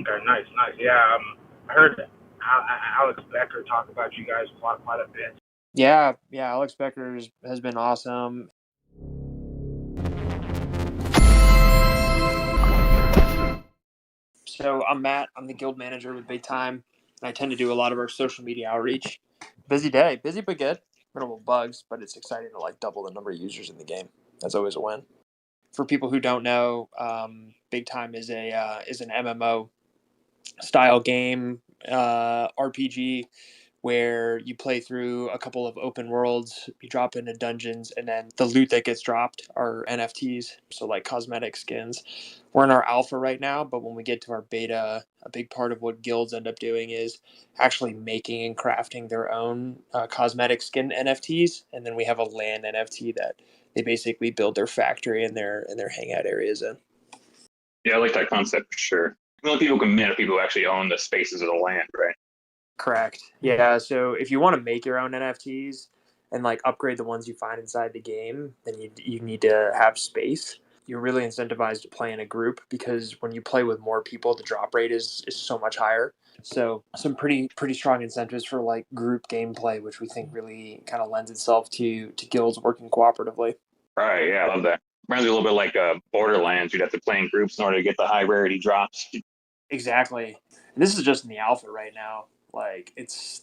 Okay, nice, nice. Yeah, I heard Alex Becker talk about you guys quite a bit. Yeah, Alex Becker has been awesome. So I'm Matt. I'm the guild manager with BigTime, and I tend to do a lot of our social media outreach. Busy day, busy but good. Minimal bugs, but it's exciting to like double the number of users in the game. That's always a win. For people who don't know, BigTime is an MMO style game, RPG, where you play through a couple of open worlds, you drop into dungeons, and then the loot that gets dropped are NFTs, so like cosmetic skins. We're in our alpha right now, but when we get to our beta, a big part of what guilds end up doing is actually making and crafting their own cosmetic skin NFTs, and then we have a Lan NFT that they basically build their factory and their hangout areas in. Yeah, I like that concept for sure. The only people can mint are people who actually own the spaces of the land, right? Correct. Yeah. So if you want to make your own NFTs and like upgrade the ones you find inside the game, then you need to have space. You're really incentivized to play in a group because when you play with more people, the drop rate is so much higher. So some pretty strong incentives for like group gameplay, which we think really kind of lends itself to guilds working cooperatively. Right, yeah, I love that. Reminds me a little bit like Borderlands. You'd have to play in groups in order to get the high rarity drops. Exactly. And this is just in the alpha right now. Like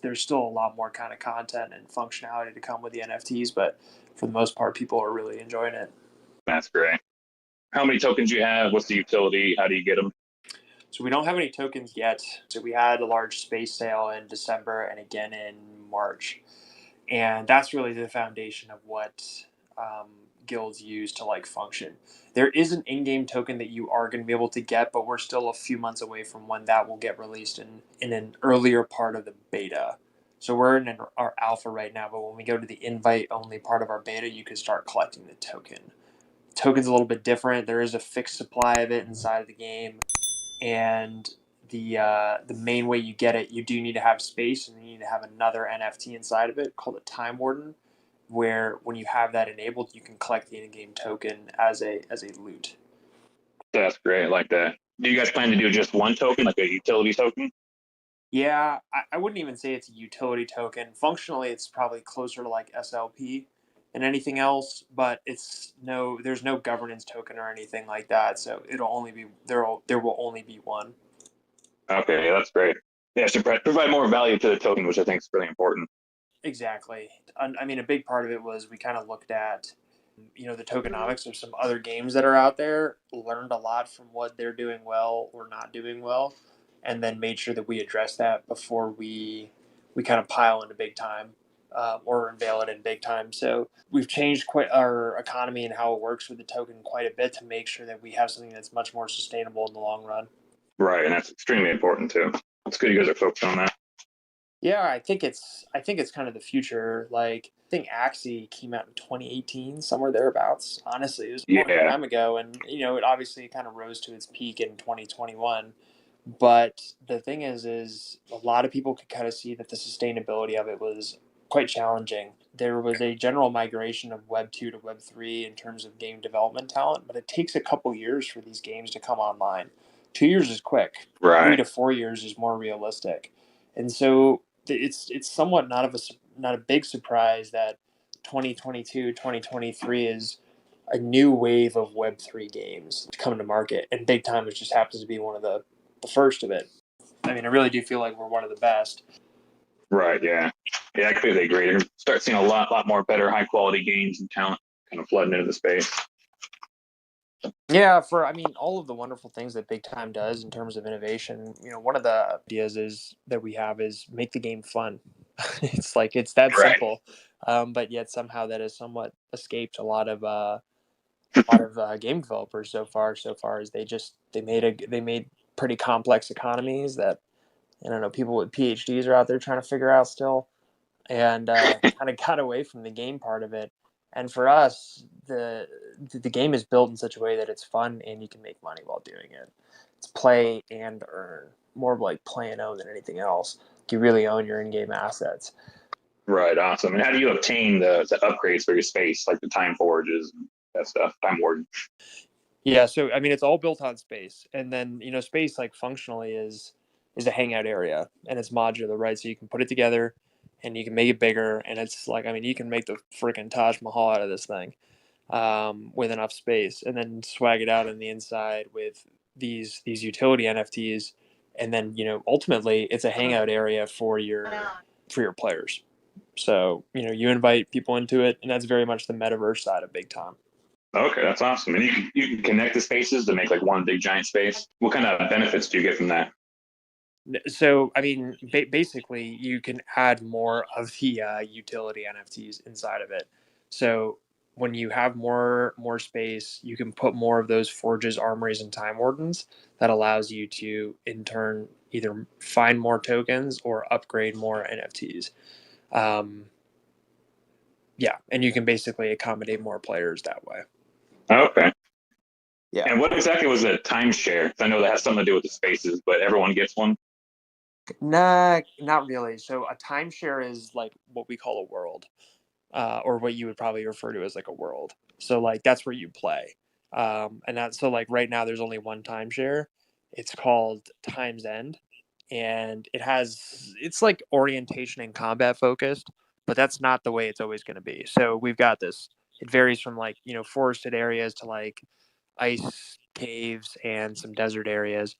there's still a lot more kind of content and functionality to come with the NFTs, but for the most part, people are really enjoying it. That's great. How many tokens you have? What's the utility? How do you get them? So we don't have any tokens yet. So we had a large space sale in December and again in March, and that's really the foundation of what um, guilds use to like function. There is an in-game token that you are going to be able to get, but we're still a few months away from when that will get released in an earlier part of the beta. So we're in our alpha right now, but when we go to the invite-only part of our beta, you can start collecting the token. Token's a little bit different. There is a fixed supply of it inside of the game, and the main way you get it, you do need to have space, and you need to have another NFT inside of it called a Time Warden, where when you have that enabled, you can collect the in-game token as a loot. That's great. I like that. Do you guys plan to do just one token, like a utility token? Yeah, I wouldn't even say it's a utility token. Functionally, it's probably closer to like SLP than anything else, but there's no governance token or anything like that. So there will only be one. Okay, yeah, that's great. Yeah, it should provide more value to the token, which I think is really important. Exactly. I mean, a big part of it was we kind of looked at, the tokenomics of some other games that are out there, learned a lot from what they're doing well or not doing well, and then made sure that we address that before we kind of pile into big time or unveil it in big time. So we've changed quite our economy and how it works with the token quite a bit to make sure that we have something that's much more sustainable in the long run. Right, and that's extremely important too. It's good you guys are focused on that. Yeah, I think it's kind of the future. Like I think Axie came out in 2018, somewhere thereabouts. Honestly, it was a long Yeah, time ago, and it obviously kind of rose to its peak in 2021. But the thing is a lot of people could kind of see that the sustainability of it was quite challenging. There was a general migration of Web 2 to Web 3 in terms of game development talent, but it takes a couple years for these games to come online. 2 years is quick. Three right. to 4 years is more realistic, and so it's somewhat not a big surprise that 2022 2023 is a new wave of Web3 games to come to market, and Big Time just happens to be one of the first of it. I mean, I really do feel like we're one of the best. Right, yeah. Yeah, I completely agree. You're gonna start seeing a lot more better high quality games and talent kind of flooding into the space. Yeah, I mean, all of the wonderful things that Big Time does in terms of innovation, one of the ideas is that we have is make the game fun. It's that Right. simple, but yet somehow that has somewhat escaped a lot of game developers so far as they made pretty complex economies that I don't know, people with PhDs are out there trying to figure out still, and kind of got away from the game part of it. And for us, the game is built in such a way that it's fun and you can make money while doing it. It's play and earn, more of like play and own than anything else. You really own your in-game assets. Right, awesome. And how do you obtain the upgrades for your space, like the time forges and that stuff, time warden? Yeah, so I mean, it's all built on space, and then space like functionally is a hangout area, and it's modular, right? So you can put it together, and you can make it bigger, and it's like I mean, you can make the freaking Taj Mahal out of this thing with enough space, and then swag it out on the inside with these utility NFTs, and then ultimately it's a hangout area for your players. So you invite people into it, and that's very much the metaverse side of Big Time. Okay, that's awesome. And you can connect the spaces to make like one big giant space. What kind of benefits do you get from that? So, I mean, basically, you can add more of the utility NFTs inside of it. So, when you have more space, you can put more of those forges, armories, and time wardens. That allows you to, in turn, either find more tokens or upgrade more NFTs. Um, yeah, and you can basically accommodate more players that way. Okay. Yeah. And what exactly was a timeshare? I know that has something to do with the spaces, but everyone gets one. Nah, not really. So a timeshare is like what we call a world, or what you would probably refer to as like a world. So like that's where you play, and that's so like right now there's only one timeshare. It's called Time's End, and it's like orientation and combat focused, but that's not the way it's always going to be. So we've got this. It varies from like forested areas to like ice caves and some desert areas.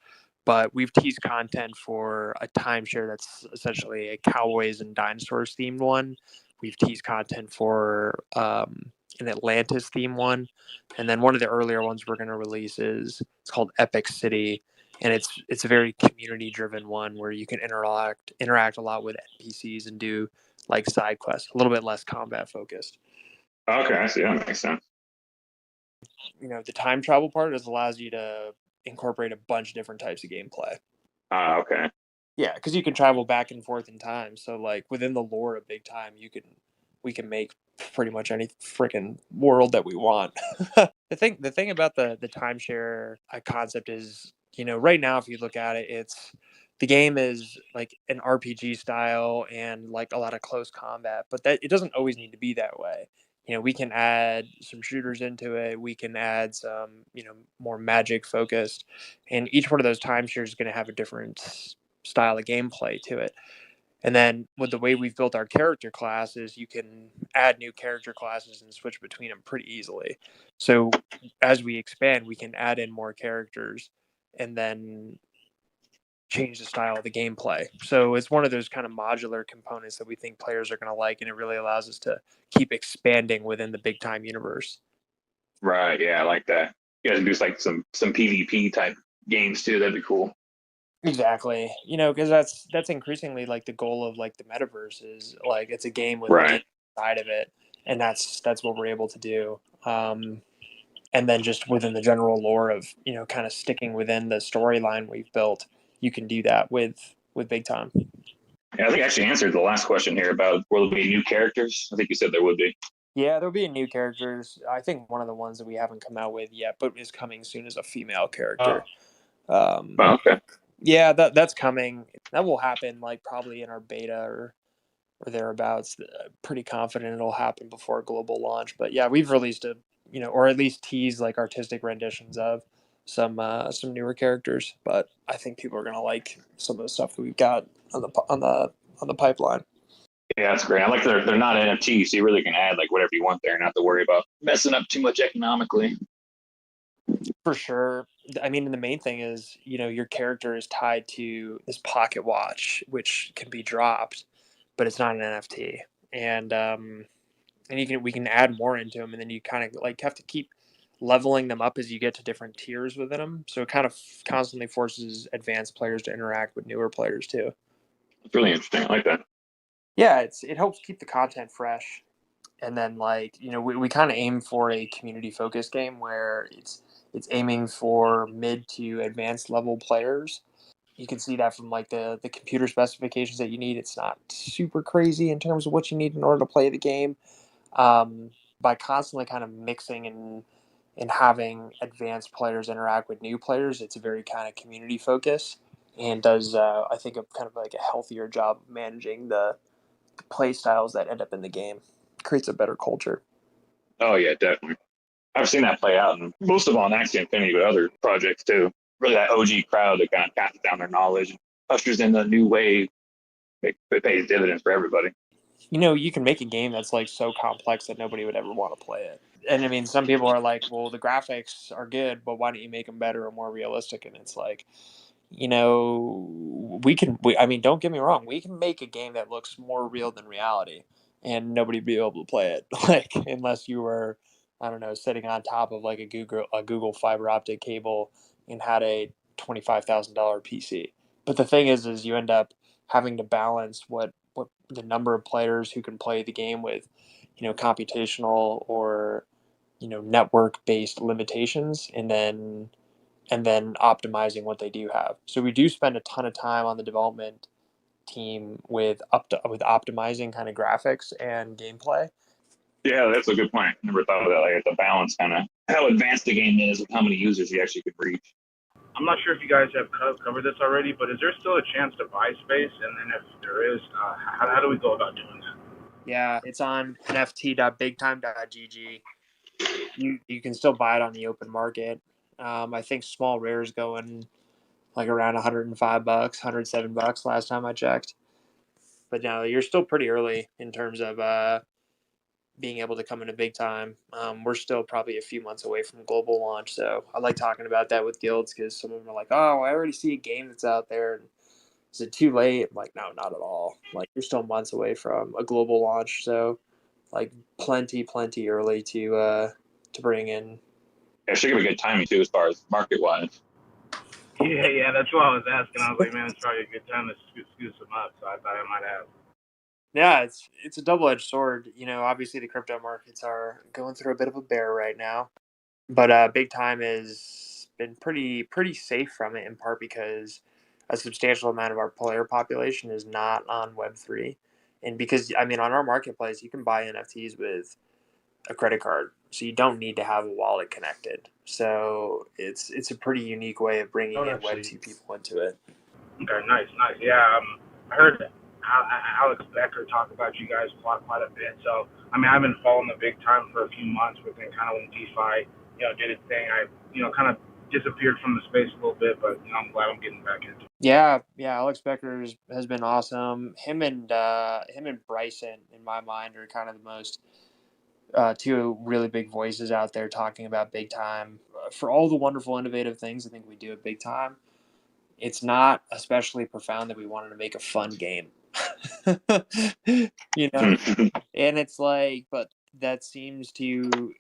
But we've teased content for a timeshare that's essentially a cowboys and dinosaurs themed one. We've teased content for an Atlantis theme one, and then one of the earlier ones we're going to release is it's called Epic City, and it's a very community driven one where you can interact a lot with NPCs and do like side quests, a little bit less combat focused. Okay, I see. That makes sense. The time travel part is allows you to incorporate a bunch of different types of gameplay. Okay. Yeah, because you can travel back and forth in time. So like within the lore of Big Time, we can make pretty much any freaking world that we want. The thing about the timeshare concept is, right now if you look at it, the game is like an RPG style and like a lot of close combat, but that it doesn't always need to be that way. We can add some shooters into it. We can add some, more magic focused, and each one of those timeshares is going to have a different style of gameplay to it. And then with the way we've built our character classes, you can add new character classes and switch between them pretty easily. So as we expand, we can add in more characters and then change the style of the gameplay. So it's one of those kind of modular components that we think players are going to like, and it really allows us to keep expanding within the Big Time universe. Right. Yeah, I like that. You guys can do like some PvP type games too. That'd be cool. Exactly. Because that's increasingly like the goal of like the metaverse is like it's a game with a game Right. side of it, and that's what we're able to do. And then just within the general lore of kind of sticking within the storyline we've built, you can do that with Big Time. Yeah, I think I actually answered the last question here about will there be new characters? I think you said there would be. Yeah, there'll be new characters. I think one of the ones that we haven't come out with yet, but is coming soon, is a female character. Oh, okay. Yeah, that's coming. That will happen like probably in our beta or thereabouts. Pretty confident it'll happen before global launch. But yeah, we've released or at least teased like artistic renditions of some newer characters. But I think people are gonna like some of the stuff that we've got on the pipeline. Yeah, that's great. I like they're not NFTs, so you really can add like whatever you want there, not to worry about messing up too much economically. For sure. I mean, the main thing is, your character is tied to this pocket watch, which can be dropped, but it's not an NFT. And we can add more into them, and then you kind of like have to keep leveling them up as you get to different tiers within them. So it kind of constantly forces advanced players to interact with newer players too. It's really interesting. I like that. Yeah, it helps keep the content fresh. And then like we kind of aim for a community focused game where it's aiming for mid to advanced level players. You can see that from like the computer specifications that you need. It's not super crazy in terms of what you need in order to play the game. By constantly kind of mixing and having advanced players interact with new players, it's a very kind of community focus, and does I think a kind of like a healthier job of managing the play styles that end up in the game. Creates a better culture. Oh yeah, definitely. I've seen that play out, and most of all on Axie Infinity, but other projects too. Really, that OG crowd that kind of passes down their knowledge, ushers in the new wave. It pays dividends for everybody. You can make a game that's like so complex that nobody would ever want to play it. And I mean, some people are like, well, the graphics are good, but why don't you make them better or more realistic? And it's like, I mean, don't get me wrong, we can make a game that looks more real than reality and nobody be able to play it. Like, unless you were, I don't know, sitting on top of like a Google fiber optic cable and had a $25,000 PC. But the thing is you end up having to balance what the number of players who can play the game with, computational or, network based limitations, and then optimizing what they do have. So we do spend a ton of time on the development team with optimizing kind of graphics and gameplay. Yeah, that's a good point. Never thought of that. Like the balance, kind of how advanced the game is, with how many users you actually could reach. I'm not sure if you guys have covered this already, but is there still a chance to buy space? And then if there is, how do we go about doing that? Yeah, it's on nft.bigtime.gg. You can still buy it on the open market. I think small rares going like around $105, $107 last time I checked. But no, you're still pretty early in terms of being able to come into big time. We're still probably a few months away from global launch. So I like talking about that with guilds because some of them are like, oh, I already see a game that's out there. And is it too late? I'm like, no, not at all. Like, you're still months away from a global launch. So like plenty early to bring in. It should give a good timing too, as far as market wise. Yeah, that's what I was asking. I was like, man, it's probably a good time to scoot some up. So I thought I might have. Yeah, it's a double-edged sword. Obviously the crypto markets are going through a bit of a bear right now, but Big Time has been pretty safe from it, in part because a substantial amount of our player population is not on Web3, and because I mean on our marketplace you can buy NFTs with a credit card, so you don't need to have a wallet connected. So it's a pretty unique way of bringing in Web2 people into it. Okay, nice. Yeah, I heard Alex Becker talk about you guys quite a bit. So, I mean, I've been following the Big Time for a few months, but then kind of when DeFi, did its thing, I, kind of disappeared from the space a little bit, but, I'm glad I'm getting back into it. Yeah, Alex Becker has been awesome. Him and Bryson, in my mind, are kind of the most two really big voices out there talking about Big Time. For all the wonderful, innovative things I think we do at Big Time, it's not especially profound that we wanted to make a fun game. And it's like, but that seems to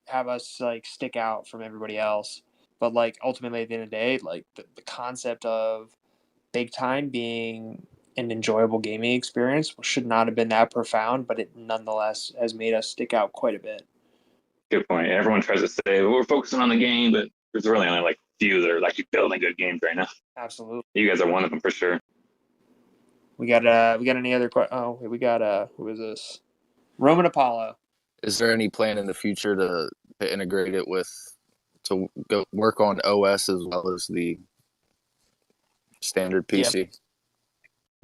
have us like stick out from everybody else. But like ultimately at the end of the day, like the concept of Big Time being an enjoyable gaming experience should not have been that profound, but it nonetheless has made us stick out quite a bit. Good point. Everyone tries to say, well, we're focusing on the game, but there's really only like few that are actually building good games right now. Absolutely. You guys are one of them for sure. We got any other questions? Oh, we got who is this? Roman Apollo. Is there any plan in the future to integrate it to go work on OS as well as the standard PC?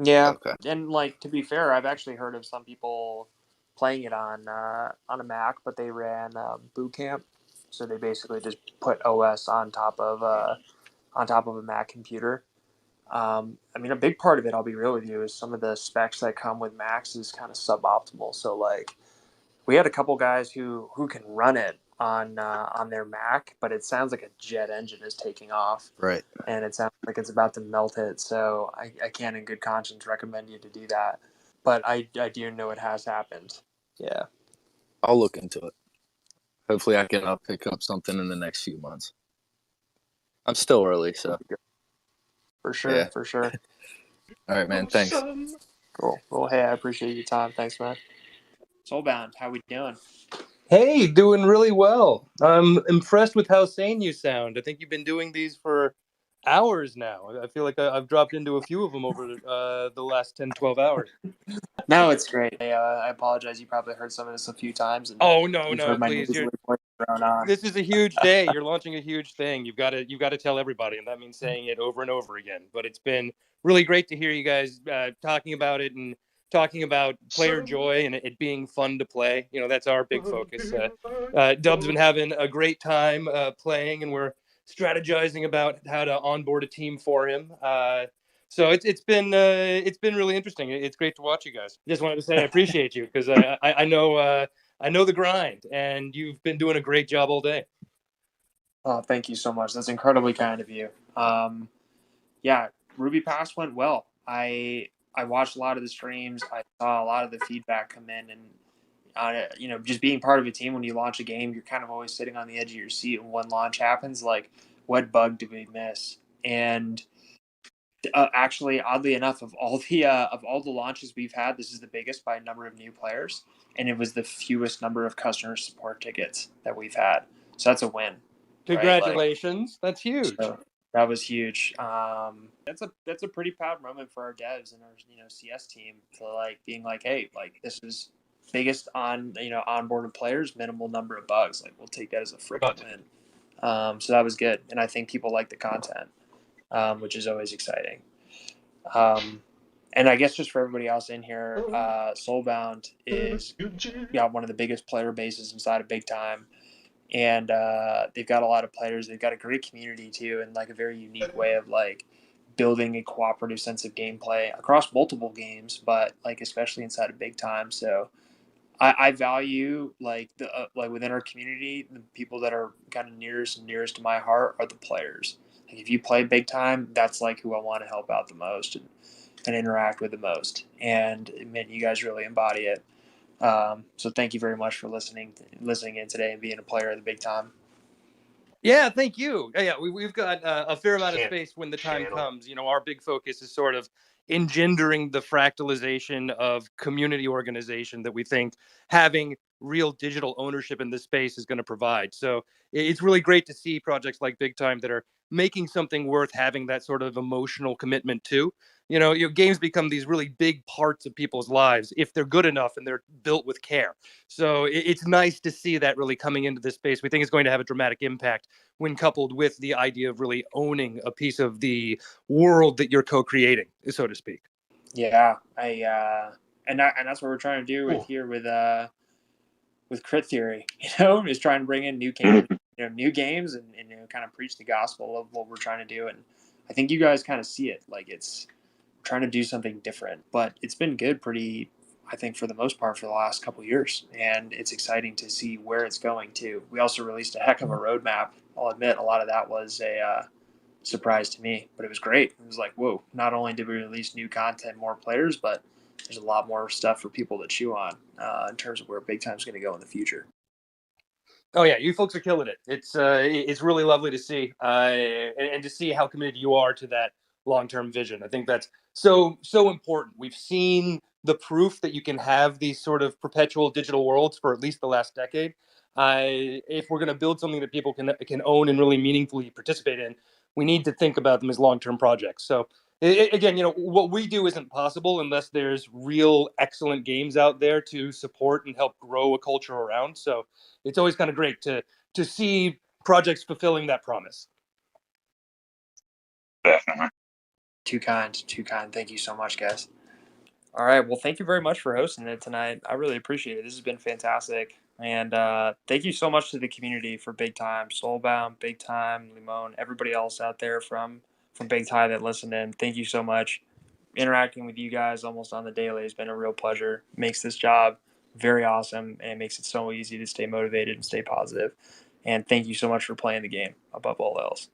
Yeah. Okay. And like, to be fair, I've actually heard of some people playing it on a Mac, but they ran Boot Camp, so they basically just put OS on top of a Mac computer. I mean, a big part of it, I'll be real with you, is some of the specs that come with Macs is kind of suboptimal. So like, we had a couple guys who can run it on their Mac, but it sounds like a jet engine is taking off. Right. And it sounds like it's about to melt it. So I can't in good conscience recommend you to do that. But I do know it has happened. Yeah. I'll look into it. Hopefully I can pick up something in the next few months. I'm still early, so. For sure, yeah. For sure. All right, man. Thanks. Cool. Well, hey, I appreciate your time. Thanks, man. Soulbound, how we doing? Hey, doing really well. I'm impressed with how sane you sound. I think you've been doing these for hours now. I feel like I've dropped into a few of them over the last 10, 12 hours. No, it's great. I apologize. You probably heard some of this a few times. And oh, no, please. This is a huge day. You're launching a huge thing. You've got to tell everybody, and that means saying it over and over again. But it's been really great to hear you guys talking about it and talking about player joy and it being fun to play. That's our big focus. Dub's been having a great time playing, and we're strategizing about how to onboard a team for him. So it's been really interesting. It's great to watch you guys. Just wanted to say I appreciate you, because I know the grind, and you've been doing a great job all day. Oh, thank you so much. That's incredibly kind of you. Yeah, Ruby Pass went well. I watched a lot of the streams. I saw a lot of the feedback come in, and just being part of a team when you launch a game, you're kind of always sitting on the edge of your seat. And when launch happens, like, what bug did we miss? And actually, oddly enough, of all the launches we've had, this is the biggest by number of new players, and it was the fewest number of customer support tickets that we've had. So that's a win. Congratulations! Right? That's huge. So that was huge. That's a pretty proud moment for our devs and our CS team, to being like, hey, this is biggest onboarded players, minimal number of bugs. We'll take that as a freaking win. So that was good, and I think people like the content, which is always exciting. And I guess just for everybody else in here, Soulbound is one of the biggest player bases inside of Big Time. And they've got a lot of players. They've got a great community too, and a very unique way of building a cooperative sense of gameplay across multiple games, but especially inside of Big Time. So I value within our community, the people that are kind of nearest to my heart are the players. If you play Big Time, that's who I want to help out the most and interact with the most. And man, you guys really embody it. So thank you very much for listening in today and being a player of the Big Time. Yeah, thank you. Yeah, we've got a fair amount of space when the time comes. Our big focus is sort of engendering the fractalization of community organization that we think having real digital ownership in this space is going to provide. So it's really great to see projects like Big Time that are making something worth having that sort of emotional commitment to. Games become these really big parts of people's lives if they're good enough and they're built with care. So it's nice to see that really coming into this space. We think it's going to have a dramatic impact when coupled with the idea of really owning a piece of the world that you're co-creating, so to speak. Yeah, and that's what we're trying to do with Crit Theory. Is trying to bring in new games, new games, and kind of preach the gospel of what we're trying to do. And I think you guys kind of see it. It's trying to do something different, but it's been good I think for the most part for the last couple of years, and it's exciting to see where it's going to. We also released a heck of a roadmap. I'll admit a lot of that was a surprise to me, but it was great. It was whoa, not only did we release new content, more players, but there's a lot more stuff for people to chew on in terms of where Big Time's going to go in the future. Oh yeah, you folks are killing it. It's really lovely to see, and to see how committed you are to that long-term vision. I think that's so important. We've seen the proof that you can have these sort of perpetual digital worlds for at least the last decade. If we're going to build something that people can own and really meaningfully participate in, we need to think about them as long-term projects. So again, what we do isn't possible unless there's real excellent games out there to support and help grow a culture around. So it's always kind of great to see projects fulfilling that promise. Definitely. Too kind. Thank you so much, guys. All right. Well, thank you very much for hosting it tonight. I really appreciate it. This has been fantastic. And thank you so much to the community for Big Time, Soulbound, Big Time, Limon, everybody else out there from Big Time that listened in. Thank you so much. Interacting with you guys almost on the daily has been a real pleasure. Makes this job very awesome, and it makes it so easy to stay motivated and stay positive. And thank you so much for playing the game above all else.